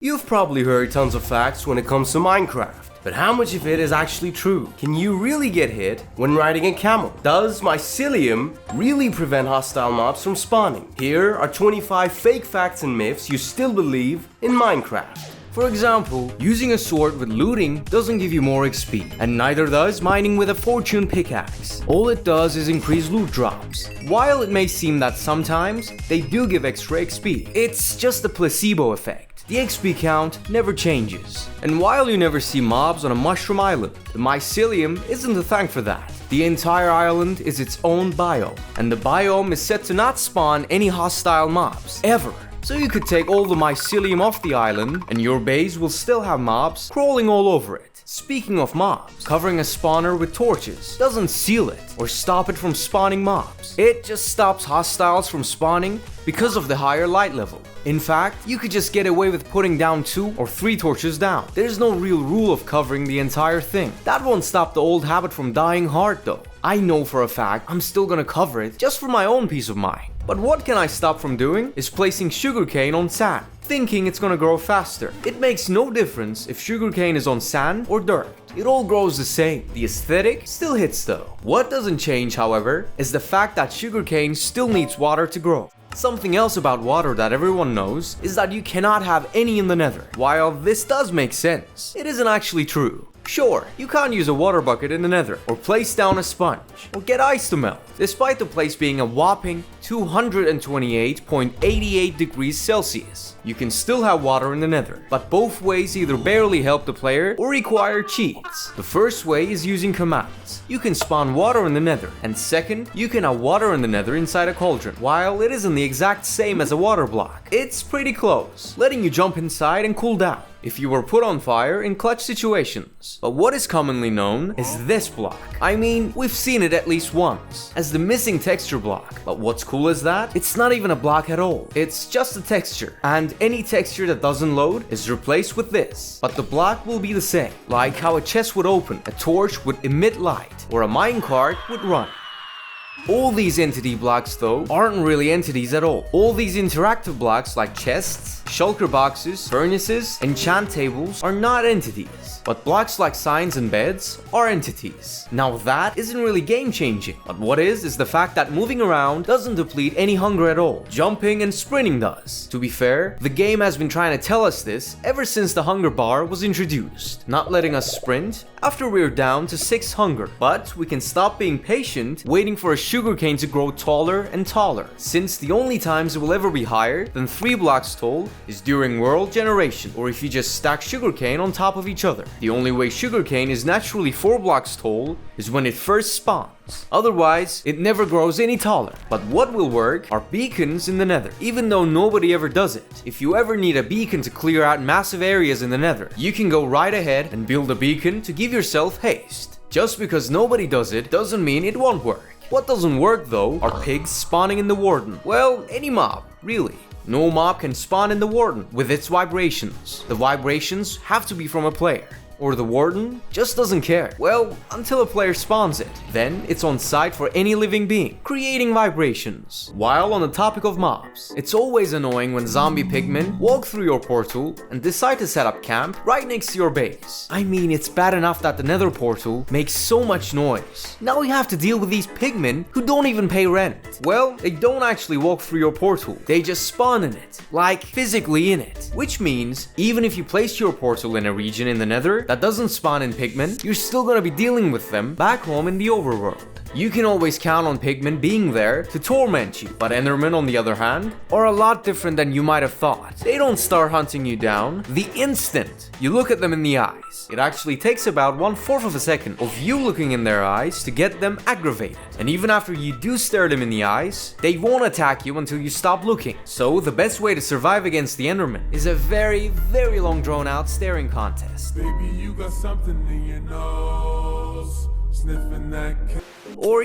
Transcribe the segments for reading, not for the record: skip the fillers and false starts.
You've probably heard tons of facts when it comes to Minecraft, but how much of it is actually true? Can you really get hit when riding a camel? Does Mycelium really prevent hostile mobs from spawning? Here are 25 fake facts and myths you still believe in Minecraft. For example, using a sword with looting doesn't give you more XP, and neither does mining with a fortune pickaxe. All it does is increase loot drops. While it may seem that sometimes they do give extra XP, it's just a placebo effect. The XP count never changes. And while you never see mobs on a mushroom island, the Mycelium isn't to thank for that. The entire island is its own biome, and the biome is set to not spawn any hostile mobs, ever. So you could take all the Mycelium off the island, and your base will still have mobs crawling all over it. Speaking of mobs, covering a spawner with torches doesn't seal it or stop it from spawning mobs. It just stops hostiles from spawning because of the higher light level. In fact, you could just get away with putting down 2 or 3 torches down. There's no real rule of covering the entire thing. That won't stop the old habit from dying hard though. I know for a fact I'm still gonna cover it just for my own peace of mind. But what can I stop from doing is placing sugarcane on sand, thinking it's gonna grow faster. It makes no difference if sugarcane is on sand or dirt. It all grows the same. The aesthetic still hits though. What doesn't change, however, is the fact that sugarcane still needs water to grow. Something else about water that everyone knows is that you cannot have any in the nether. While this does make sense, it isn't actually true. Sure, you can't use a water bucket in the nether, or place down a sponge, or get ice to melt, despite the place being a whopping 228.88 degrees Celsius. You can still have water in the nether, but both ways either barely help the player or require cheats. The first way is using commands. You can spawn water in the nether, and second, you can have water in the nether inside a cauldron. While it isn't the exact same as a water block, it's pretty close, letting you jump inside and cool down if you were put on fire in clutch situations. But what is commonly known is this block. I mean, we've seen it at least once, as the missing texture block. But what's cool is that it's not even a block at all. It's just a texture, and any texture that doesn't load is replaced with this. But the block will be the same, like how a chest would open, a torch would emit light, or a minecart would run. All these entity blocks though aren't really entities at all. All these interactive blocks like chests, shulker boxes, furnaces, enchant tables are not entities. But blocks like signs and beds are entities. Now that isn't really game changing, but what is the fact that moving around doesn't deplete any hunger at all. Jumping and sprinting does. To be fair, the game has been trying to tell us this ever since the hunger bar was introduced, not letting us sprint after we're down to 6 hunger. But we can stop being patient waiting for a sugarcane to grow taller and taller, since the only times it will ever be higher than 3 blocks tall is during world generation, or if you just stack sugarcane on top of each other. The only way sugarcane is naturally 4 blocks tall is when it first spawns. Otherwise, it never grows any taller. But what will work are beacons in the nether, even though nobody ever does it. If you ever need a beacon to clear out massive areas in the nether, you can go right ahead and build a beacon to give yourself haste. Just because nobody does it doesn't mean it won't work. What doesn't work though are pigs spawning in the warden. Well, any mob, really. No mob can spawn in the warden with its vibrations. The vibrations have to be from a player, or the warden just doesn't care. Well, until a player spawns it. Then it's on site for any living being, creating vibrations. While on the topic of mobs, it's always annoying when zombie pigmen walk through your portal and decide to set up camp right next to your base. I mean, it's bad enough that the nether portal makes so much noise. Now you have to deal with these pigmen who don't even pay rent. Well, they don't actually walk through your portal, they just spawn in it, like physically in it. Which means, even if you place your portal in a region in the nether that doesn't spawn in pigmen, you're still gonna be dealing with them back home in the overworld. You can always count on pigmen being there to torment you, but endermen on the other hand are a lot different than you might have thought. They don't start hunting you down the instant you look at them in the eyes. It actually takes about 1/4 of a second of you looking in their eyes to get them aggravated. And even after you do stare them in the eyes, they won't attack you until you stop looking. So the best way to survive against the enderman is a very, very long drawn out staring contest. Baby, you got something in your nose, sniffing that. Or,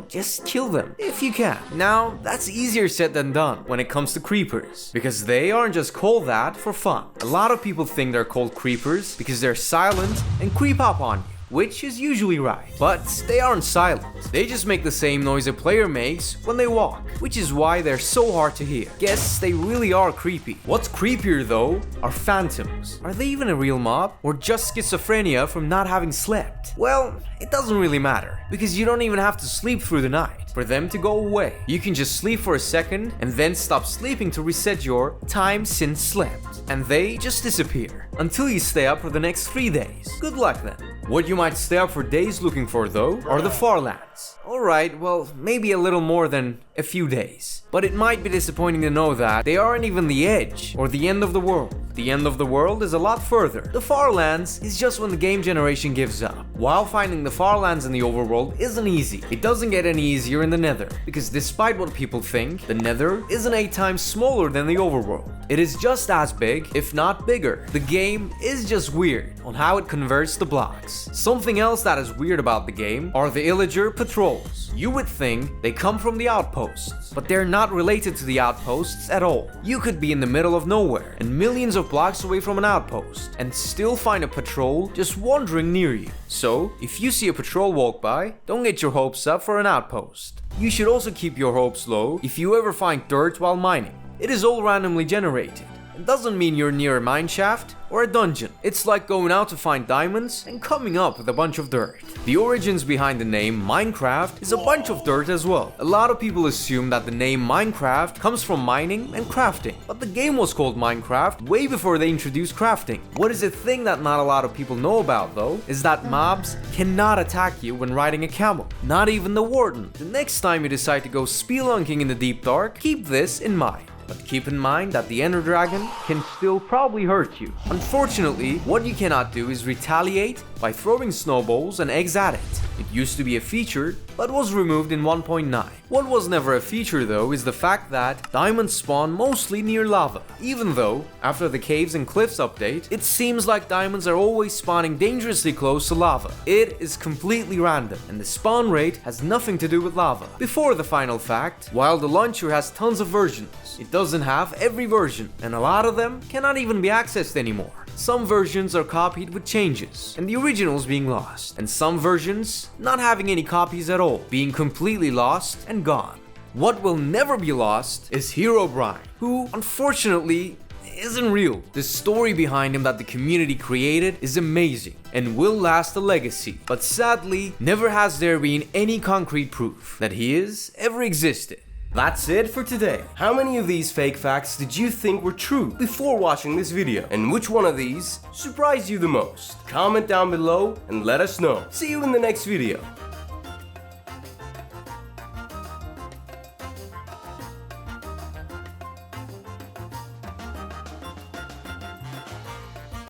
just kill them if you can. Now, that's easier said than done when it comes to creepers, because they aren't just called that for fun. A lot of people think they're called creepers because they're silent and creep up on you, which is usually right. But they aren't silent. They just make the same noise a player makes when they walk, which is why they're so hard to hear. Guess they really are creepy. What's creepier though are phantoms. Are they even a real mob? Or just schizophrenia from not having slept? Well, it doesn't really matter, because you don't even have to sleep through the night for them to go away. You can just sleep for a second and then stop sleeping to reset your time since slept, and they just disappear until you stay up for the next 3 days. Good luck then. What you might stay up for days looking for though are the farlands. Alright, well, maybe a little more than a few days. But it might be disappointing to know that they aren't even the edge or the end of the world. The end of the world is a lot further. The farlands is just when the game generation gives up. While finding the farlands in the overworld isn't easy, it doesn't get any easier in the nether, because despite what people think, the nether isn't 8 times smaller than the overworld. It is just as big, if not bigger. The game is just weird on how it converts the blocks. Something else that is weird about the game are the illager patrols. You would think they come from the outposts, but they're not related to the outposts at all. You could be in the middle of nowhere and millions of blocks away from an outpost and still find a patrol just wandering near you. So, if you see a patrol walk by, don't get your hopes up for an outpost. You should also keep your hopes low if you ever find dirt while mining. It is all randomly generated. It doesn't mean you're near a mine shaft or a dungeon. It's like going out to find diamonds and coming up with a bunch of dirt. The origins behind the name Minecraft is a bunch of dirt as well. A lot of people assume that the name Minecraft comes from mining and crafting, but the game was called Minecraft way before they introduced crafting. What is a thing that not a lot of people know about though is that mobs cannot attack you when riding a camel, not even the warden. The next time you decide to go spelunking in the deep dark, keep this in mind. But keep in mind that the Ender Dragon can still probably hurt you. Unfortunately, what you cannot do is retaliate by throwing snowballs and eggs at it. It used to be a feature, but was removed in 1.9. What was never a feature though is the fact that diamonds spawn mostly near lava. Even though, after the Caves and Cliffs update, it seems like diamonds are always spawning dangerously close to lava. It is completely random, and the spawn rate has nothing to do with lava. Before the final fact, while the launcher has tons of versions, it doesn't have every version, and a lot of them cannot even be accessed anymore. Some versions are copied with changes, and the originals being lost, and some versions not having any copies at all, being completely lost and gone. What will never be lost is Herobrine, who unfortunately isn't real. The story behind him that the community created is amazing and will last a legacy, but sadly, never has there been any concrete proof that he is ever existed. That's it for today. How many of these fake facts did you think were true before watching this video? And which one of these surprised you the most? Comment down below and let us know. See you in the next video.